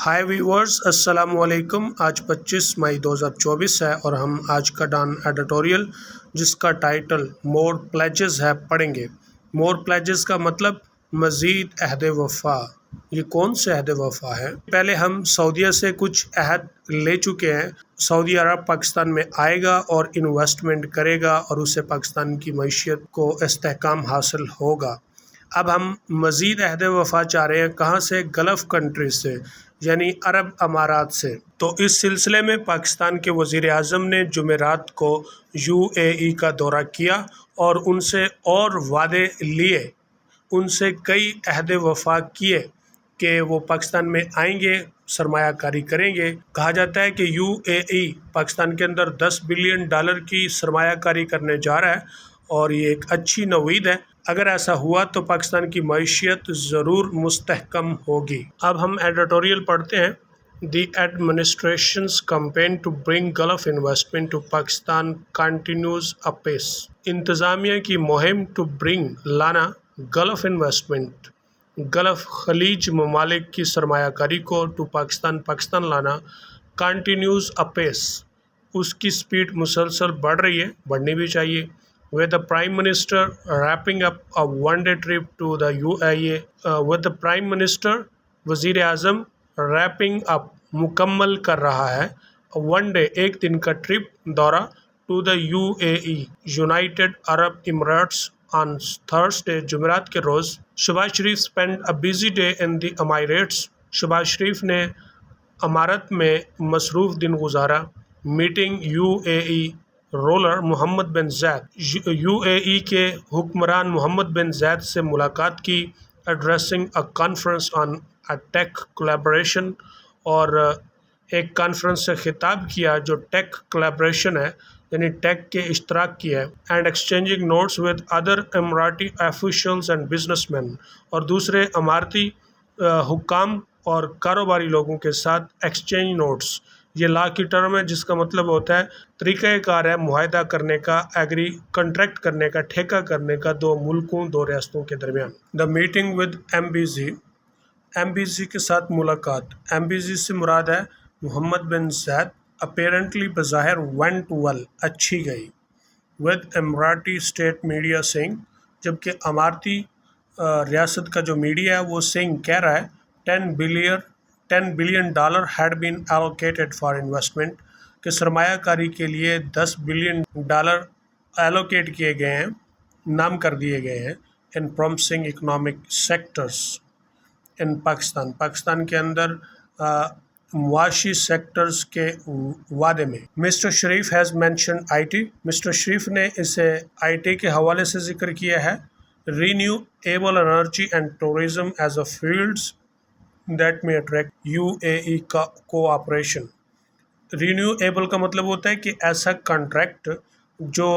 High viewers, السلام علیکم۔ آج 25 مئی 2024 ہے اور ہم آج کا ڈان ایڈیٹوریل جس کا ٹائٹل مور پلیجز ہے پڑھیں گے۔ مور پلیجز کا مطلب مزید عہد وفا۔ یہ کون سے عہد وفا ہے؟ پہلے ہم سعودیہ سے کچھ عہد لے چکے ہیں۔ سعودی عرب پاکستان میں آئے گا اور انویسٹمنٹ کرے گا اور اسے پاکستان کی معیشت کو استحکام حاصل ہوگا۔ اب ہم مزید عہد وفا چاہ رہے ہیں، کہاں سے؟ گلف کنٹری سے، یعنی عرب امارات سے۔ تو اس سلسلے میں پاکستان کے وزیر اعظم نے جمعرات کو UAE کا دورہ کیا اور ان سے اور وعدے لیے، ان سے کئی عہد وفا کیے کہ وہ پاکستان میں آئیں گے، سرمایہ کاری کریں گے۔ کہا جاتا ہے کہ UAE پاکستان کے اندر $10 بلین کی سرمایہ کاری کرنے جا رہا ہے اور یہ ایک اچھی نوید ہے۔ اگر ایسا ہوا تو پاکستان کی معیشت ضرور مستحکم ہوگی۔ اب ہم ایڈیٹوریل پڑھتے ہیں۔ The administration's campaign to bring Gulf investment to Pakistan continues apace. انتظامیہ کی مہم ٹو برنگ لانا گلف انویسٹمنٹ، گلف خلیج ممالک کی سرمایہ کاری کو ٹو پاکستان لانا کنٹینیوز اپیس، اس کی سپیڈ مسلسل بڑھ رہی ہے، بڑھنی بھی چاہیے۔ with the Prime Minister wrapping up a one-day trip to the UAE with the Prime Minister وزیر اعظم wrapping up مکمل کر رہا ہے ون ڈے ایک دن کا ٹرپ دورہ to the UAE United Arab Emirates on Thursday جمعرات کے روز۔ شہباز شریف spent a busy day in the Emirates، Shahbaz شریف نے امارات میں مصروف دن گزارا۔ میٹنگ UAE رولر محمد بن زید، UAE کے حکمران محمد بن زید سے ملاقات کی۔ Addressing a conference on take collaboration, اور ایک کانفرنس سے خطاب کیا جو ٹیک کولیبریشن ہے، یعنی ٹیک کے اشتراک کی ہے۔ And exchanging notes with other Emirati officials and businessmen, اور دوسرے اماراتی حکام اور کاروباری لوگوں کے ساتھ ایکسچینج نوٹس۔ یہ لا کی ٹرم ہے جس کا مطلب ہوتا ہے طریقہ کار ہے معاہدہ کرنے کا، کنٹریکٹ کرنے کا، ٹھیکہ کرنے کا دو ملکوں، دو ریاستوں کے درمیان۔ دا میٹنگ ود MBZ کے ساتھ ملاقات۔ MBZ سے مراد ہے محمد بن زید۔ اپیرنٹلی بظاہر went well، اچھی گئی۔ ود اماراتی اسٹیٹ میڈیا سنگھ، جبکہ اماراتی ریاست کا جو میڈیا ہے وہ سنگھ کہہ رہا ہے $10 billion had been allocated for investment، کہ سرمایہ کاری کے لیے $10 بلین ایلوکیٹ کیے گئے ہیں، نام کر دیے گئے ہیں۔ ان promising economic sectors ان پاکستان کے اندر معاشی سیکٹرز کے وعدے میں۔ Mister Sharif has mentioned IT، mister Sharif نے اسے IT کے حوالے سے ذکر کیا ہے۔ Renewable energy and tourism as a fields that may attract UAE کا کوآپریشن۔ رینیویبل کا مطلب ہوتا ہے کہ ایسا کانٹریکٹ جو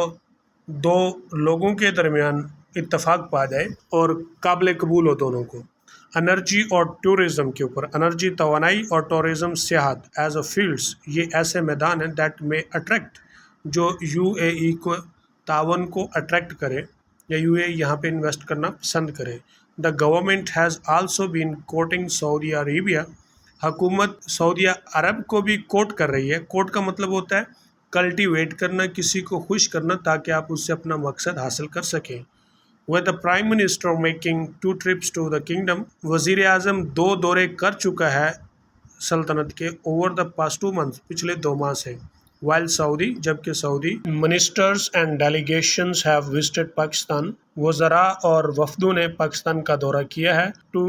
دو لوگوں کے درمیان اتفاق پا جائے اور قابل قبول ہو دونوں کو۔ انرجی اور ٹورزم کے اوپر، انرجی توانائی اور ٹورزم سیاحت، ایز اے فیلڈز یہ ایسے میدان ہیں دیٹ میں اٹریکٹ جو UAE کو تعاون کو اٹریکٹ کرے یا UAE یہاں پہ انویسٹ کرنا پسند کرے۔ The government has also been courting Saudi Arabia، حکومت سعودیہ عرب کو بھی کوٹ کر رہی ہے۔ کوٹ کا مطلب ہوتا ہے کلٹیویٹ کرنا، کسی کو خوش کرنا تاکہ آپ اس سے اپنا مقصد حاصل کر سکیں۔ with the Prime Minister making 2 trips to the kingdom، وزیر اعظم 2 دورے کر چکا ہے سلطنت کے over the past 2 months، پچھلے 2 ماہ سے۔ while Saudi، جبکہ سعودی ministers and delegations have visited Pakistan, وزراء اور وفدوں نے پاکستان کا دورہ کیا ہے۔ to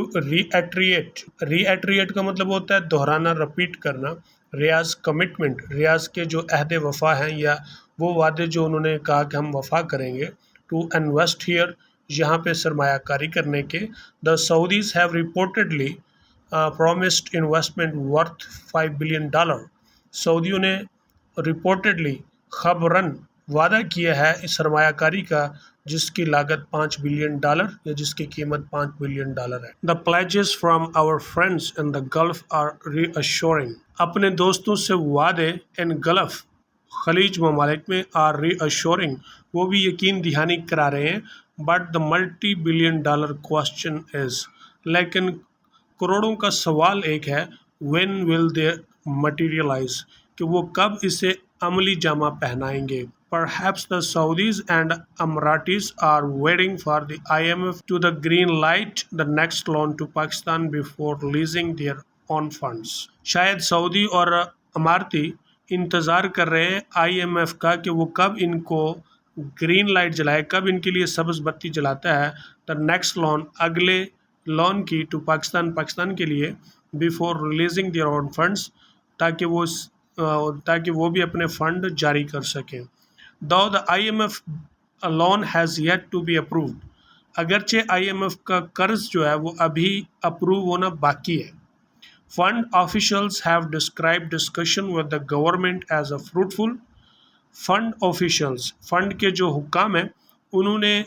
reiterate کا مطلب ہوتا ہے دہرانا، رپیٹ کرنا۔ ریاض کمٹمنٹ، ریاض کے جو عہد وفا ہیں یا وہ وعدے جو انہوں نے کہا کہ ہم وفا کریں گے۔ to invest here، یہاں پہ سرمایہ کاری کرنے کے۔ the Saudis have reportedly promised investment worth $5 billion, سعودیوں نے رپورٹڈلی خبراً وعدہ کیا ہے سرمایہ کاری کا جس کی لاگت $5 بلین یا جس کی قیمت $5 بلین ہے۔ The pledges from our friends in the Gulf are reassuring، اپنے دوستوں سے وعدے ان گلف خلیج ممالک میں are reassuring، وہ بھی یقین دہانی کرا رہے ہیں۔ but the multi-billion-dollar question is، لیکن کروڑوں کا سوال ایک ہے when will they materialize, کہ وہ کب اسے عملی جامہ پہنائیں گے. Perhaps the Saudis and Emiratis are waiting for the IMF to the green light the next loan to Pakistan before releasing their own funds. شاید سعودی اور اماراتی انتظار کر رہے ہیں IMF کا کہ وہ کب ان کو گرین لائٹ جلائے، کب ان کے لیے سبز بتی جلاتا ہے the next loan، اگلے لون کی to پاکستان کے لیے before releasing their own funds، تاکہ وہ بھی اپنے فنڈ جاری کر سکیں. Though the IMF loan has yet to be approved، اگرچہ IMF کا قرض جو ہے وہ ابھی اپروو ہونا باقی ہے. Fund officials have described discussion with the government as a fruitful. Fund officials، fund کے جو حکام ہیں انہوں نے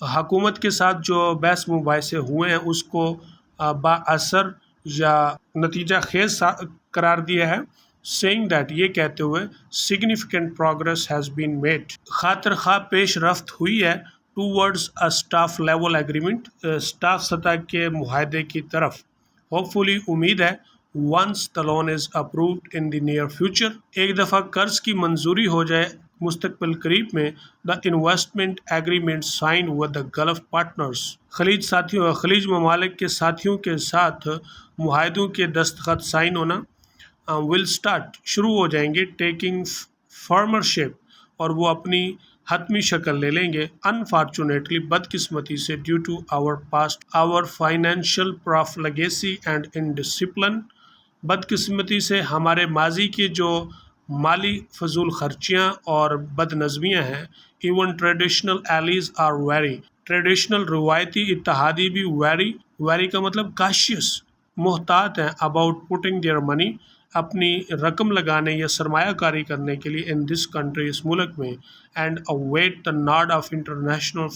حکومت کے ساتھ جو بحث مباحثے ہوئے ہیں اس کو بااثر یا نتیجہ خیز قرار دیا ہے. saying that، یہ کہتے ہوئے significant progress has been made، خاطر خواہ پیش رفت ہوئی ہے towards a staff level agreement، staff سطح کے معاہدے کی طرف. hopefully، امید ہے once the loan is approved in the near future، ایک دفعہ قرض کی منظوری ہو جائے مستقبل قریب میں the investment agreement signed with the Gulf partners، خلیج ممالک کے ساتھیوں کے ساتھ معاہدوں کے دستخط سائن ہونا will start، شروع ہو جائیں گے taking firmer shape، اور وہ اپنی حتمی شکل لے لیں گے. unfortunately، بدقسمتی سے due to our financial profligacy and indiscipline، بدقسمتی سے ہمارے ماضی کے جو مالی فضول خرچیاں اور بد نظمیاں ہیں. even traditional allies are wary، traditional روایتی اتحادی بھی wary کا مطلب cautious، محتاط ہیں about putting their money، اپنی رقم لگانے یا سرمایہ کاری کرنے کے لیے in this country، اس ملک میں. and await the nod of international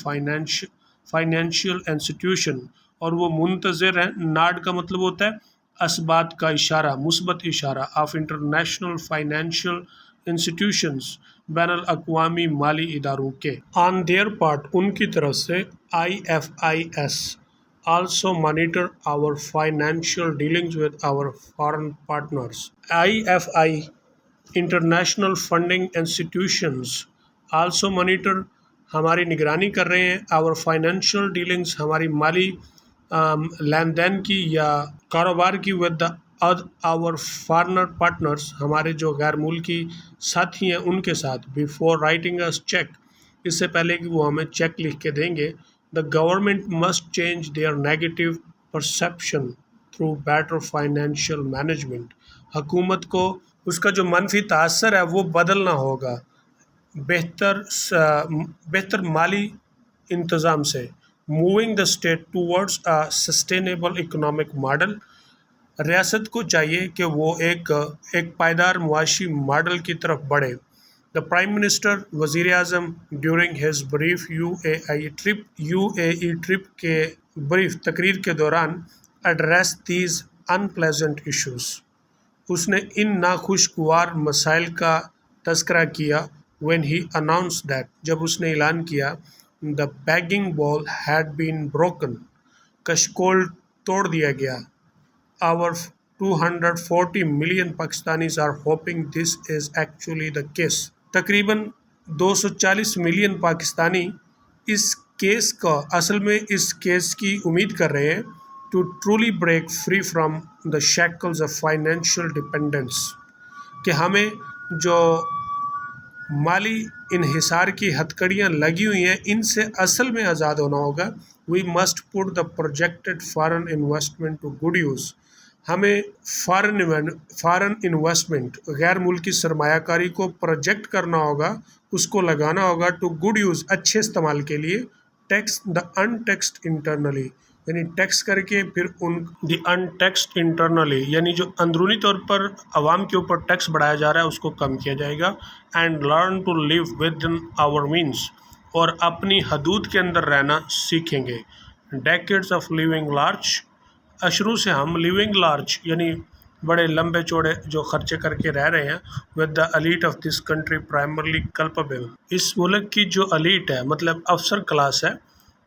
financial institution، اور وہ منتظر ہیں. nod کا مطلب ہوتا ہے اثبات کا اشارہ، مثبت اشارہ of international financial institutions، بین الاقوامی مالی اداروں کے. on their part، ان کی طرف سے IFIS also monitor our financial dealings with our foreign partners. IFI International Funding Institutions also monitor، ہماری نگرانی کر رہے ہیں our financial dealings، ہماری مالی لین دین کی یا کاروبار کی with our foreign partners، ہمارے جو غیر ملکی ساتھی ہیں ان کے ساتھ. before writing us check، اس سے پہلے کہ وہ ہمیں چیک لکھ کے دیں گے. the government must change their negative perception through better financial management، حکومت کو اس کا جو منفی تاثر ہے وہ بدلنا ہوگا بہتر مالی انتظام سے. moving the state towards a sustainable economic model، ریاست کو چاہیے کہ وہ ایک پائیدار معاشی ماڈل کی طرف بڑھے. The Prime Minister، وزیر اعظم during his brief UAE trip کے بریف تقریر کے دوران address these unpleasant issues، اس نے ان ناخوشگوار مسائل کا تذکرہ کیا. when he announced that، جب اس نے اعلان کیا the begging bowl had been broken، کشکول توڑ دیا گیا. our 240 million Pakistanis are hoping this is actually the case، تقریباً 240 ملین پاکستانی اصل میں اس کیس کی امید کر رہے ہیں to truly break free from the shackles of financial dependence، کہ ہمیں جو مالی انحصار کی ہتھکڑیاں لگی ہوئی ہیں ان سے اصل میں آزاد ہونا ہوگا. we must put the projected foreign investment to good use، ہمیں فارن انویسٹمنٹ، غیر ملکی سرمایہ کاری کو پروجیکٹ کرنا ہوگا، اس کو لگانا ہوگا ٹو گڈ یوز، اچھے استعمال کے لیے. ٹیکس دا انٹیکسڈ انٹرنلی، یعنی ٹیکس کر کے پھر دی انٹیکسڈ انٹرنلی، یعنی جو اندرونی طور پر عوام کے اوپر ٹیکس بڑھایا جا رہا ہے اس کو کم کیا جائے گا. And learn to live within our means, اور اپنی حدود کے اندر رہنا سیکھیں گے. ڈیکیڈز آف لیونگ لارج، اشروں سے ہم لیونگ لارج یعنی بڑے لمبے چوڑے جو خرچے کر کے رہ رہے ہیں. With the elite of this country primarily culpable, اس ملک کی جو ایلیٹ ہے مطلب افسر کلاس ہے،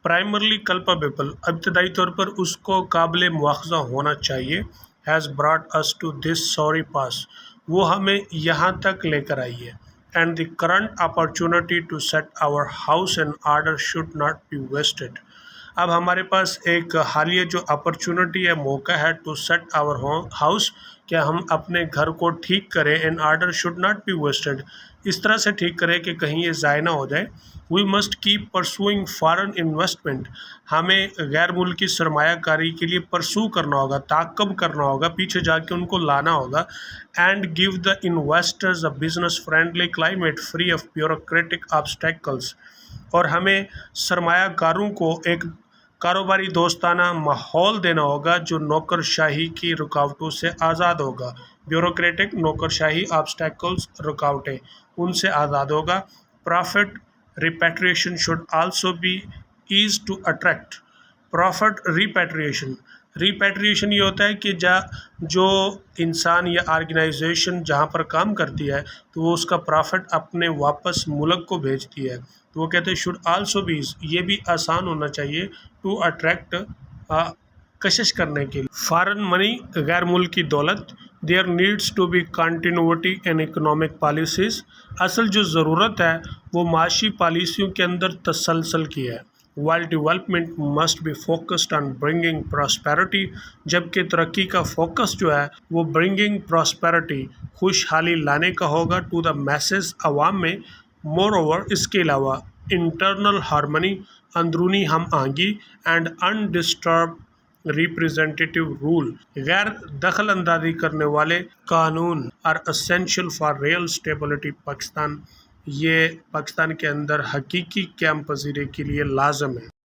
پرائمرلی کلپیبل، ابتدائی طور پر اس کو قابل مواخذہ ہونا چاہیے. has brought us to this sorry pass. وہ ہمیں یہاں تک لے کر آئی ہے. And the current opportunity to set our house in order should not be wasted. اب ہمارے پاس ایک حالیہ جو اپرچونٹی ہے، موقع ہے، ٹو سیٹ آور ہاؤس، کیا ہم اپنے گھر کو ٹھیک کریں. In order should not be wasted, اس طرح سے ٹھیک کریں کہ کہیں یہ ضائع نہ ہو جائے. We must keep pursuing foreign investment, ہمیں غیر ملکی سرمایہ کاری کے لیے پرسو کرنا ہوگا، تعاقب کرنا ہوگا، پیچھے جا کے ان کو لانا ہوگا. And give the investors a business friendly climate free of bureaucratic obstacles, اور ہمیں سرمایہ کاروں کو ایک کاروباری دوستانہ ماحول دینا ہوگا جو نوکر شاہی کی رکاوٹوں سے آزاد ہوگا. بیوروکریٹک، نوکر شاہی، آبسٹیکلز، رکاوٹیں، ان سے آزاد ہوگا. Profit repatriation should also be as to attract. Profit repatriation, repatriation یہ ہوتا ہے کہ جو انسان یا آرگنائزیشن جہاں پر کام کرتی ہے تو وہ اس کا پرافٹ اپنے واپس ملک کو بھیجتی ہے، تو وہ کہتے ہیں شوڈ آلسو بی، یہ بھی آسان ہونا چاہیے ٹو اٹریکٹ، کشش کرنے کے لیے. فارن منی، غیر ملکی دولت. There needs to be continuity in economic policies, اصل جو ضرورت ہے وہ معاشی پالیسیوں کے اندر تسلسل کی ہے. while development must be focused on bringing prosperity، جبکہ ترقی کا فوکس جو ہے وہ bringing prosperity، خوشحالی لانے کا ہوگا، to the masses، عوام میں. moreover، اس کے علاوہ internal harmony، اندرونی ہم آہنگی، and undisturbed representative rule، غیر دخل اندازی کرنے والے قانون are essential for real stability Pakistan, یہ پاکستان کے اندر حقیقی قیام پذیری کے لیے لازم ہے.